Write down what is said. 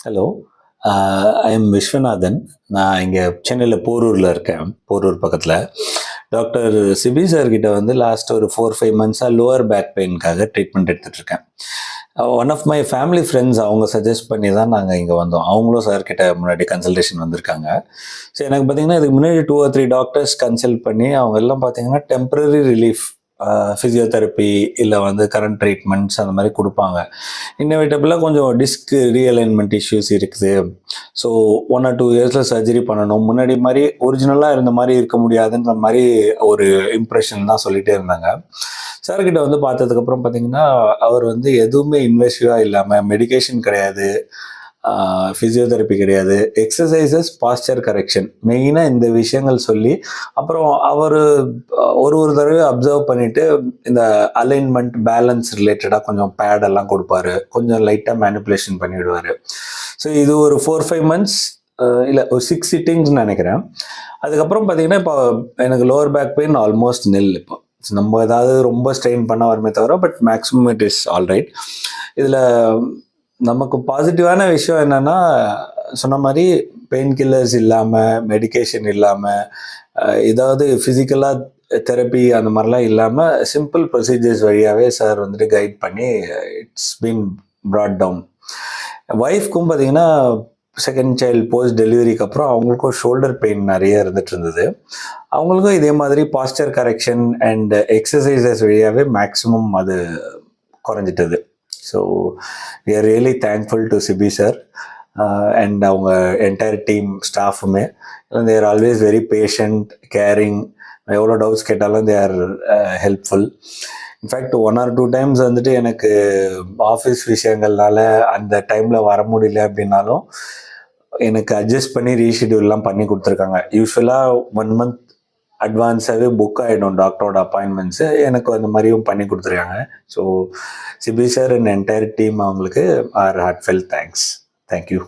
Hello. I am Viswanathan. நான் இங்கே சென்னையில் போரூரில் இருக்கேன். போரூர் பக்கத்தில். டாக்டர் சிபி சார் கிட்ட வந்து லாஸ்ட் ஒரு 4-5 மந்த்ஸாக லோவர் பேக் பெயினுக்காக ட்ரீட்மெண்ட் எடுத்துகிட்டு இருக்கேன். One of my family friends அவங்க சஜஸ்ட் பண்ணி தான் நாங்கள் இங்கே வந்தோம். அவங்களும் சார் கிட்ட முன்னாடி கன்சல்டேஷன் வந்திருக்காங்க. ஸோ எனக்கு பார்த்தீங்கன்னா இதுக்கு முன்னாடி 2 or 3 டாக்டர்ஸ் கன்சல்ட் பண்ணி அவங்க எல்லாம் பார்த்தீங்கன்னா டெம்பரரி ரிலீஃப், ஃபிசியோதெரப்பி இல்லை வந்து கரண்ட் ட்ரீட்மெண்ட்ஸ் அந்த மாதிரி கொடுப்பாங்க. இன்னோவேட்டபிளாக கொஞ்சம் டிஸ்க் ரீஅலைன்மெண்ட் இஷ்யூஸ் இருக்குது, ஸோ 1 or 2 இயர்ஸில் சர்ஜரி பண்ணணும், முன்னாடி மாதிரி ஒரிஜினலாக இருந்த மாதிரி இருக்க முடியாதுன்ற மாதிரி ஒரு இம்ப்ரெஷன் தான் சொல்லிகிட்டே இருந்தாங்க. சார்கிட்ட வந்து பார்த்ததுக்கப்புறம் பார்த்தீங்கன்னா அவர் வந்து எதுவுமே இன்வெசிவாக இல்லாமல், மெடிகேஷன் கிடையாது, ஃபிசியோதெரப்பி கிடையாது, எக்ஸசைசஸ், பாஸ்டர் கரெக்ஷன், மெயினாக இந்த விஷயங்கள் சொல்லி அப்புறம் அவர் ஒரு தடவை அப்சர்வ் பண்ணிவிட்டு இந்த அலைன்மெண்ட் பேலன்ஸ் ரிலேட்டடாக கொஞ்சம் பேடெல்லாம் கொடுப்பாரு, கொஞ்சம் லைட்டாக மேனிப்புலேஷன் பண்ணிவிடுவார். ஸோ இது ஒரு 4-5 மந்த்ஸ் இல்லை ஒரு 6 சிட்டிங்ஸ்ன்னு நினைக்கிறேன். அதுக்கப்புறம் பார்த்தீங்கன்னா இப்போ எனக்கு லோவர் பேக் பெயின் ஆல்மோஸ்ட் நில். இப்போ நம்ம ஏதாவது ரொம்ப ஸ்ட்ரெயின் பண்ண வருமே தவிர, but maximum it is alright. இதில் நமக்கு பாசிட்டிவான விஷயம் என்னென்னா, சொன்ன மாதிரி பெயின் கில்லர்ஸ் இல்லாமல், மெடிகேஷன் இல்லாமல், ஏதாவது ஃபிசிக்கலாக தெரப்பி அந்த மாதிரிலாம் இல்லாமல் சிம்பிள் ப்ரொசீஜர்ஸ் வழியாகவே சார் வந்துட்டு கைட் பண்ணி இட்ஸ் பீன் ப்ராட் டவுன். ஒய்ஃப்க்கும் பார்த்தீங்கன்னா செகண்ட் சைல்டு போஸ்ட் டெலிவரிக்கு அப்புறம் அவங்களுக்கும் ஷோல்டர் பெயின் நிறைய இருந்துட்டு இருந்தது. அவங்களுக்கும் இதே மாதிரி பாஸ்டர் கரெக்ஷன் அண்ட் எக்ஸசைசஸ் வழியாகவே மேக்ஸிமம் அது குறைஞ்சிட்டது. So we are really thankful to Sibi sir and அவங்க என்டையர் டீம் ஸ்டாஃபுமே. They are always very patient, caring. எவ்வளோ டவுட்ஸ் கேட்டாலும் they are helpful. In fact 1 or 2 times வந்துட்டு எனக்கு ஆஃபீஸ் விஷயங்கள்னால அந்த டைமில் வர முடியல அப்படின்னாலும் எனக்கு அட்ஜஸ்ட் பண்ணி ரீஷெடியூல்லாம் பண்ணி கொடுத்துருக்காங்க. யூஸ்வலாக 1 month அட்வான்ஸாகவே புக் ஆகிடும் டாக்டரோட அப்பாயின்மெண்ட்ஸு, எனக்கு அந்த மாதிரியும் பண்ணி கொடுத்துருக்காங்க. So CB sir and entire team அவங்களுக்கு ஆர் ஹார்ட்ஃபெல்ட் தேங்க்ஸ். தேங்க்யூ.